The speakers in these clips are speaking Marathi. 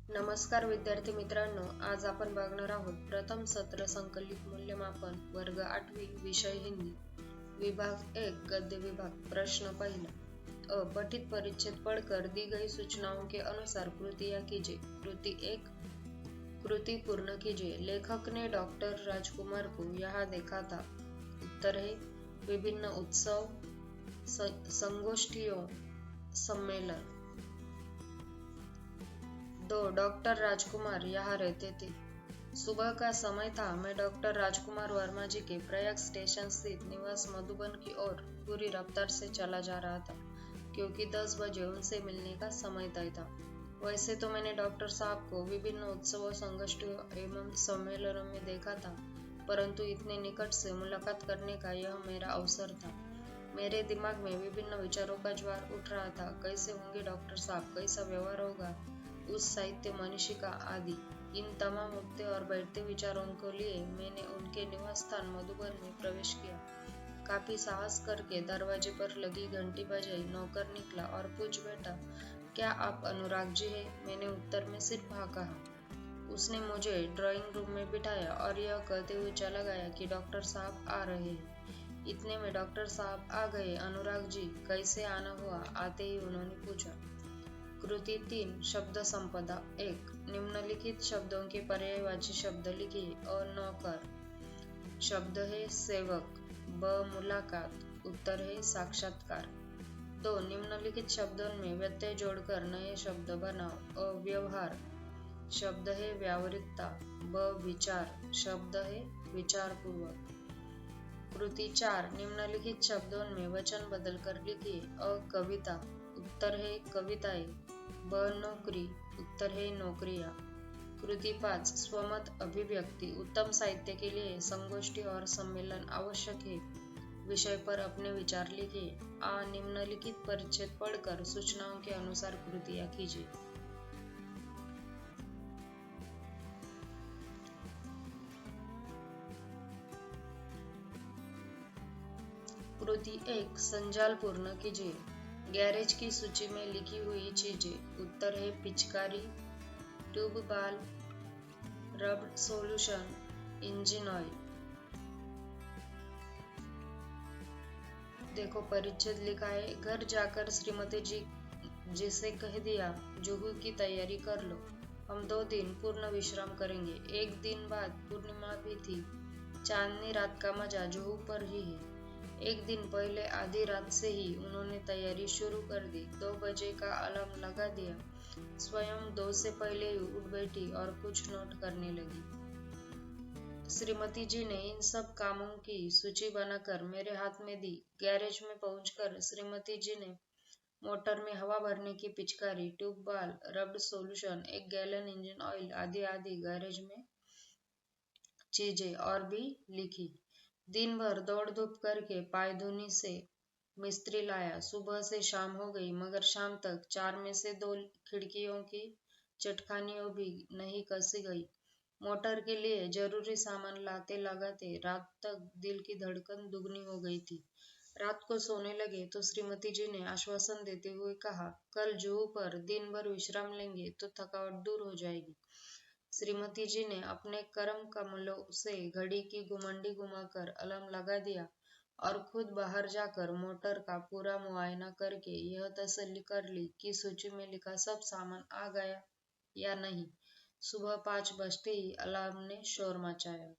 नमस्कार विद्यार्थी मित्रांनो, आज आपण बघणार आहोत प्रथम सत्र संकलित मूल्यमापन वर्ग 8वी विषय हिंदी विभाग 1 गद्य विभाग। प्रश्न पहिला, पठित परिच्छेद पढ़कर दी गई सूचनाओं के अनुसार कृतियां कीजिए। कृति 1, कृति पूर्ण कीजिए। लेखक ने डॉक्टर राजकुमार को यहाँ देखा था। उत्तर है विभिन्न उत्सव, संगोष्ठियों, सम्मेलन। 2. डॉक्टर राजकुमार यहाँ रहते थे। सुबह का समय था। मैं डॉक्टर राजकुमार वर्मा जी के प्रयाग स्टेशन स्थित निवास मधुबन की ओर पूरी रफ्तार से चला जा रहा था, क्योंकि 10 बजे उनसे मिलने का समय तय था। वैसे तो मैंने डॉक्टर साहब को विभिन्न उत्सवों, संगोष्ठियों एवं सम्मेलनों में देखा था, परंतु इतने निकट से मुलाकात करने का यह मेरा अवसर था। मेरे दिमाग में विभिन्न विचारों का ज्वार उठ रहा था। कैसे होंगे डॉक्टर साहब, कैसा व्यवहार होगा उस साहित्य मनीषिका आदि। इन तमाम उठते और बैठते विचारों को लिए मैंने उनके निवास स्थान मधुबन में प्रवेश किया। काफी साहस करके दरवाजे पर लगी घंटी बजाई। नौकर निकला और पूछ बैठा, क्या आप अनुराग जी हैं? मैंने उत्तर में सिर्फ हाँ कहा। उसने मुझे ड्राइंग रूम में बिठाया और यह कहते हुए चला गया कि डॉक्टर साहब आ रहे हैं। इतने में डॉक्टर साहब आ गए। अनुराग जी, कैसे आना हुआ? आते ही उन्होंने पूछा। कृति 3 शब्द संपदा 1, निम्नलिखित शब्दों के पर्यायवाची शब्द लिखिए। अ नौकर, शब्द है सेवक। ब मुलाकात, उत्तर है साक्षात्कार। 2, निम्नलिखित शब्दों में व्यत्यय जोड़कर नए शब्द बनाओ। अ व्यवहार, शब्द है व्यावहारिकता। ब विचार, शब्द है विचारपूर्वक। कृति 4, निम्नलिखित शब्दों में वचन बदलकर लिखिए। अ कविता, उत्तर है कविताएं। ब नौकरी, उत्तर है नौकरियां। कृति 5, स्वमत अभिव्यक्ति। उत्तम साहित्य के लिए संगोष्ठी और सम्मेलन आवश्यक है। विषय पर अपने विचार लिखिए। आ निम्नलिखित परिच्छेद पढ़कर सूचनाओं के अनुसार कृतियां कीजिए। कृति 1, संजाल पूर्ण कीजिए। गैरेज की सूची में लिखी हुई चीजें। उत्तर है पिचकारी, ट्यूब बाल, रब सॉल्यूशन, इंजन ऑयल। देखो परिच्छेद लिखा है, घर जाकर श्रीमती जी जिसे कह दिया, जुहू की तैयारी कर लो। हम 2 दिन पूर्ण विश्राम करेंगे। एक दिन बाद पूर्णिमा भी थी। चांदनी रात का मजा जुहू पर ही है। एक दिन पहले आधी रात से ही उन्होंने तैयारी शुरू कर दी। 2 बजे का अलार्म लगा दिया। स्वयं 2 से पहले ही उठ बैठी और कुछ नोट करने लगी। श्रीमती जी ने इन सब कामों की सूची बनाकर मेरे हाथ में दी। गैरेज में पहुंचकर श्रीमती जी ने मोटर में हवा भरने की पिचकारी, ट्यूब बाल, rubbed solution, 1 gallon engine oil आदि आदि गैरेज में चीजें और भी लिखी। दिन भर दौड़ धूप करके पायधुनी से मिस्त्री लाया। सुबह से शाम हो गई, मगर शाम तक 4 में से 2 खिड़कियों की चटखानियों भी नहीं कसी गई। मोटर के लिए जरूरी सामान लाते लगाते रात तक दिल की धड़कन दुगनी हो गई थी। रात को सोने लगे तो श्रीमती जी ने आश्वासन देते हुए कहा, कल जुहू पर दिन भर विश्राम लेंगे तो थकावट दूर हो जाएगी। श्रीमती जी ने अपने कर्म कमलों से घड़ी की घुमंडी घुमाकर अलार्म लगा दिया और खुद बाहर जाकर मोटर का पूरा मुआयना करके यह तसल्ली कर ली कि सूची में लिखा सब सामान आ गया या नहीं। सुबह 5 बजते ही अलार्म ने शोर मचाया।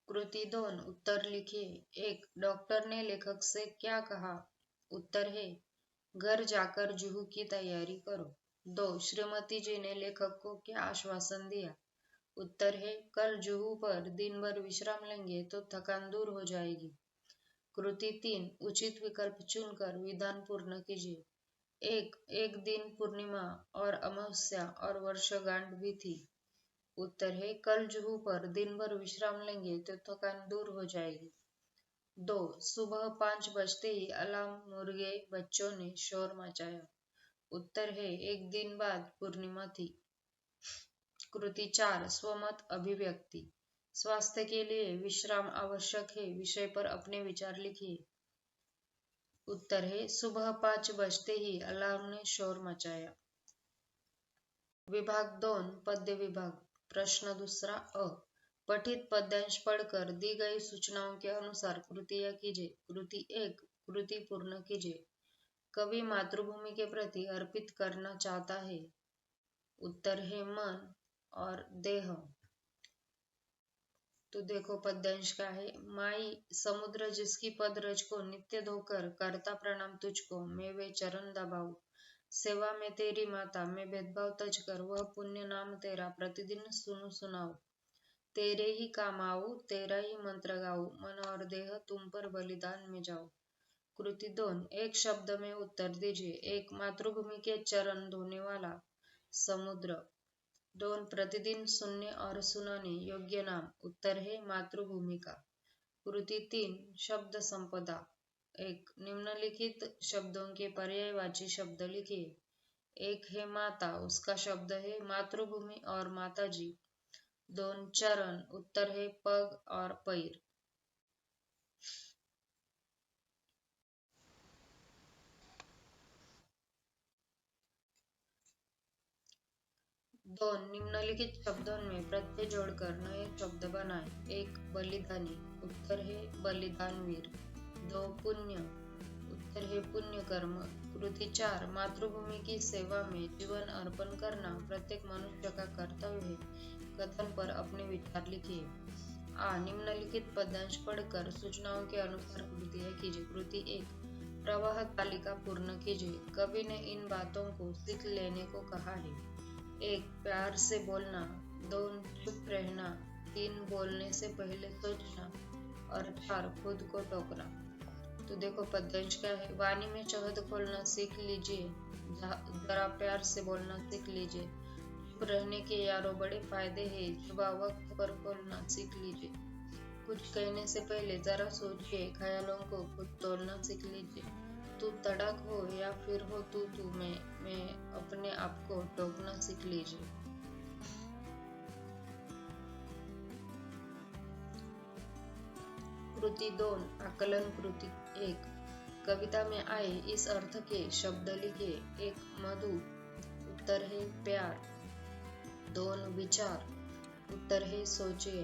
कृति 2, उत्तर लिखिए। 1, डॉक्टर ने लेखक से क्या कहा? उत्तर है घर जाकर जुहू की तैयारी करो। 2, श्रीमती जी ने लेखक को क्या आश्वासन दिया? उत्तर है कल जुहू पर दिन भर विश्राम लेंगे तो थकान दूर हो जाएगी। कृति 3, उचित विकल्प चुनकर विधान पूर्ण कीजिए। 1, एक दिन पूर्णिमा और अमावस्या और वर्षगांठ भी थी। उत्तर है कल जुहू पर दिन भर विश्राम लेंगे तो थकान दूर हो जाएगी। 2, सुबह 5 बजते ही अलार्म मुर्गे बच्चों ने शोर मचाया। उत्तर है एक दिन बाद पूर्णिमा थी। कृति 4, स्वमत अभिव्यक्ति। स्वास्थ्य के लिए विश्राम आवश्यक है। विषय पर अपने विचार लिखिए। उत्तर है सुबह 5 बजते ही अलार्म ने शोर मचाया। विभाग 2 पद्य विभाग। प्रश्न दूसरा अ। पठित पद्यांश पढ़कर दी गई सूचनाओं के अनुसार कृतियां कीजिए। कृति 1 कृति पूर्ण कीजिए। कवि मातृभूमि के प्रति अर्पित करना चाहता है। उत्तर है मन और देह। तो देखो पद्यांश क्या है। माई समुद्र जिसकी पद रज को नित्य धोकर करता प्रणाम तुझको, मैं वे चरण दबाऊं। सेवा में तेरी माता मैं भेदभाव तज कर, वह पुण्य नाम तेरा प्रतिदिन सुनु सुनाऊं। तेरे ही काम आऊं, तेरा ही मंत्र गाऊं, मन और देह तुम पर बलिदान में जाऊं। कृति 2 एक शब्द में उत्तर दीजिए। 1 मातृभूमि के चरण धोने वाला समुद्र। 2 प्रतिदिन सुनने और सुनाने योग्य नाम। उत्तर है मातृभूमि का। कृति 3 शब्द संपदा। 1 निम्नलिखित शब्दों के पर्यायवाची शब्द लिखिए। 1 है माता, उसका शब्द है मातृभूमि और माताजी। 2 चरण, उत्तर है पग और पैर। 2 निम्नलिखित शब्दों में प्रत्यय जोड़कर नए शब्द बनाएं। 1 बलिदानी, उत्तर है बलिदानवीर। 2 पुण्य, उत्तर है पुण्य कर्म। कृति 4 मातृभूमि की सेवा में जीवन अर्पण करना प्रत्येक मनुष्य का कर्तव्य है। कथन पर अपने विचार लिखिए। आ निम्नलिखित पद्यांश पढ़कर सूचनाओं के अनुसार कृतियां कीजिए। कृति 1 प्रवाह तालिका पूर्ण कीजिए। कवि ने इन बातों को सीख लेने को कहा है। 1 प्यार से बोलना। 2 चुप रहना। 3 बोलने से पहले सोचना। और 4 खुद को टोकना। तो देखो पद्यांश क्या है। वाणी में शहद खोलना सीख लीजिए, जरा प्यार से बोलना सीख लीजिए। चुप रहने के यारों बड़े फायदे हैं, जुबान वक्त पर खोलना सीख लीजिए। कुछ कहने से पहले जरा सोचिए, ख्यालों को खुद तोड़ना सीख लीजिए। तू तड़क हो या फिर हो तू मैं अपने आप को टोकना सीख लीजिए। कृति 2 आकलन। कृति 1 कविता में आए इस अर्थ के शब्द लिखिए। 1 मधु, उत्तर है प्यार। 2 विचार, उत्तर है सोचिए।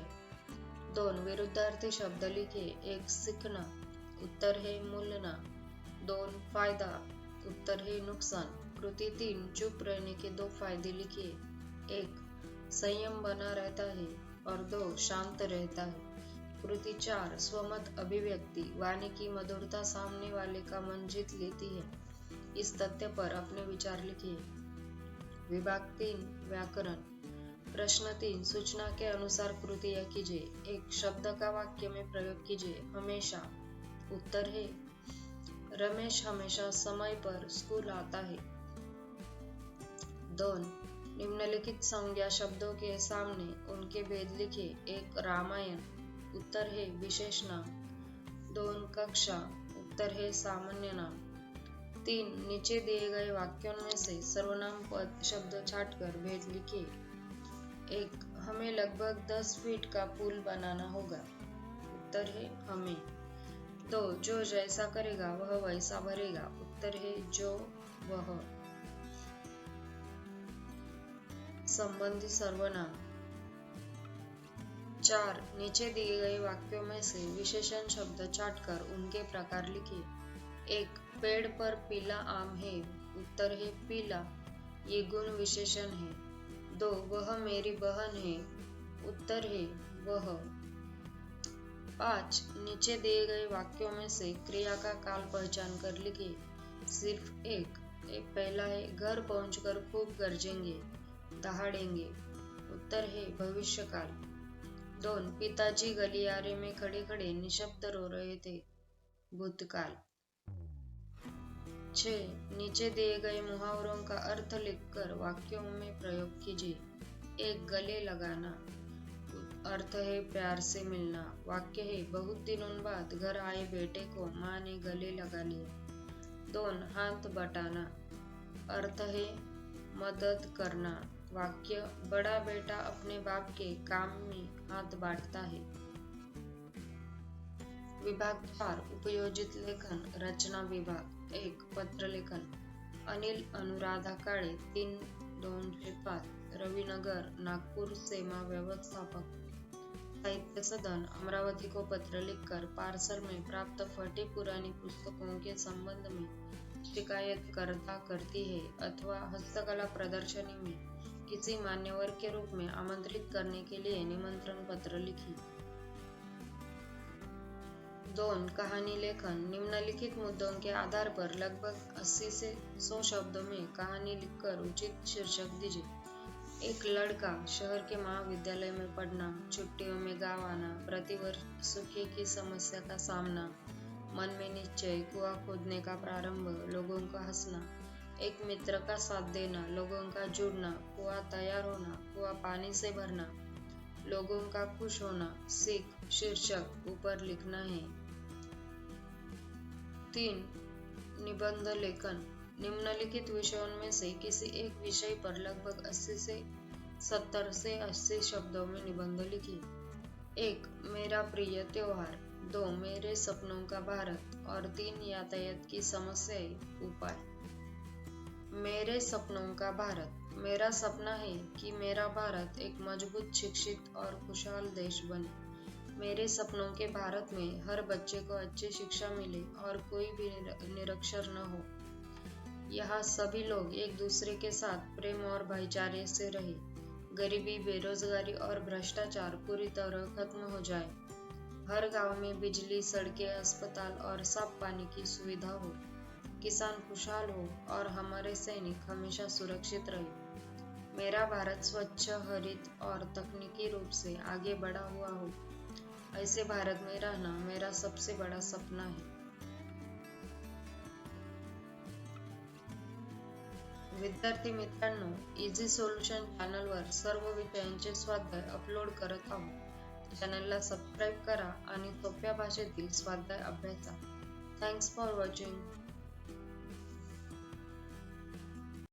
2 विरुद्धार्थी शब्द लिखिए। 1 सीखना, उत्तर है मूलना। 2 फायदा, उत्तर है नुकसान। कृति 3 चुप रहने के 2 फायदे लिखिए। 1 संयम बना रहता है और 2 शांत रहता है। कृति 4 स्वमत अभिव्यक्ति। वाणी की मधुरता सामने वाले का मन जीत लेती है। इस तथ्य पर अपने विचार लिखिए। विभाग 3 व्याकरण। प्रश्न 3 सूचना के अनुसार कृतियां कीजिए। 1 शब्द का वाक्य में प्रयोग कीजिए। हमेशा, उत्तर है रमेश हमेशा समय पर स्कूल आता है। 2 निम्नलिखित संज्ञा शब्दों के सामने उनके भेद लिखिए। 1 रामायण, उत्तर है विशेष नाम। 2 कक्षा, उत्तर है सामान्य नाम। 3 नीचे दिए गए वाक्यों में से सर्वनाम पद शब्द छांटकर भेद लिखिए। 1 हमें लगभग 10 फीट का पुल बनाना होगा। उत्तर है हमें। 2 जो जैसा करेगा वह वैसा भरेगा। उत्तर है जो वह। संबंधी सर्वनाम। 4 नीचे दिए गए वाक्यों में से विशेषण शब्द छांटकर उनके प्रकार लिखिए। 1 पेड़ पर पीला आम है। उत्तर है पीला, ये गुण विशेषण है। 2 वह मेरी बहन है। उत्तर है वह। 5 नीचे दिए गए वाक्यों में से क्रिया का काल पहचान कर लिखिए। सिर्फ एक पहला है घर पहुंचकर खूब गरजेंगे, दहाड़ेंगे। उत्तर है भविष्यकाल। 2 पिताजी गलियारे में खड़े खड़े निशब्द रो रहे थे, भूतकाल। 6 नीचे दिए गए मुहावरों का अर्थ लिखकर वाक्यों में प्रयोग कीजिए। 1 गले लगाना, अर्थ है प्यार से मिलना। वाक्य है बहुत दिनों बाद घर आए बेटे को माँ ने गले लगा लिया। 2 हाथ बटाना, अर्थ है मदद करना। वाक्य बड़ा बेटा अपने बाप के काम में हाथ बांटता है। विभाग 4 उपयोजित लेखन रचना विभाग। 1 पत्र लेखन। अनिल अनुराधा काळे 3-2-5 5 रविनगर नागपुर सेमा व्यवस्थापक साहित्य सदन अमरावती को पत्र लिखकर पार्सल में प्राप्त फटी पुरानी पुस्तकों के संबंध में शिकायत करता करती है अथवा हस्तकला प्रदर्शनी में किसी मान्यवर के रूप में आमंत्रित करने के लिए निमंत्रण पत्र लिखी। 2 कहानी लेखन निम्नलिखित मुद्दों के आधार पर लगभग 80 से 100 शब्दों में कहानी लिखकर उचित शीर्षक दीजिए। एक लड़का शहर के महाविद्यालय में पढ़ना, छुट्टियों में गाँव आना, प्रतिवर्ष सूखे की समस्या का सामना, मन में निश्चय, कुआं खोदने का प्रारंभ, लोगों का हंसना, एक मित्र का साथ देना, लोगों का जुड़ना, कुआं तैयार होना, कुआं पानी से भरना, लोगों का खुश होना, सीख। शीर्षक ऊपर लिखना है। 3 निबंध लेखन निम्नलिखित विषयों में से किसी एक विषय पर लगभग 70 से 80 शब्दों में निबंध लिखिए। 1 मेरा प्रिय त्योहार, 2 मेरे सपनों का भारत और 3 यातायात की समस्याएं उपाय। मेरे सपनों का भारत। मेरा सपना है कि मेरा भारत एक मजबूत, शिक्षित और खुशहाल देश बने। मेरे सपनों के भारत में हर बच्चे को अच्छी शिक्षा मिले और कोई भी निरक्षर न हो। यहाँ सभी लोग एक दूसरे के साथ प्रेम और भाईचारे से रहे। गरीबी, बेरोजगारी और भ्रष्टाचार पूरी तरह खत्म हो जाए। हर गांव में बिजली, सड़कें, अस्पताल और साफ पानी की सुविधा हो। किसान खुशहाल हो और हमारे सैनिक हमेशा सुरक्षित रहे। मेरा भारत स्वच्छ, हरित और तकनीकी रूप से आगे बढ़ा हुआ हो। ऐसे भारत में रहना मेरा सबसे बड़ा सपना है। विद्यार्थी मित्रांनो, इझी सोल्युशन चॅनलवर सर्व विषयांचे स्वाध्याय अपलोड करत आहोत। चॅनलला सबस्क्राईब करा आणि सोप्या भाषेतील स्वाध्याय अभ्यासा। Thanks for watching.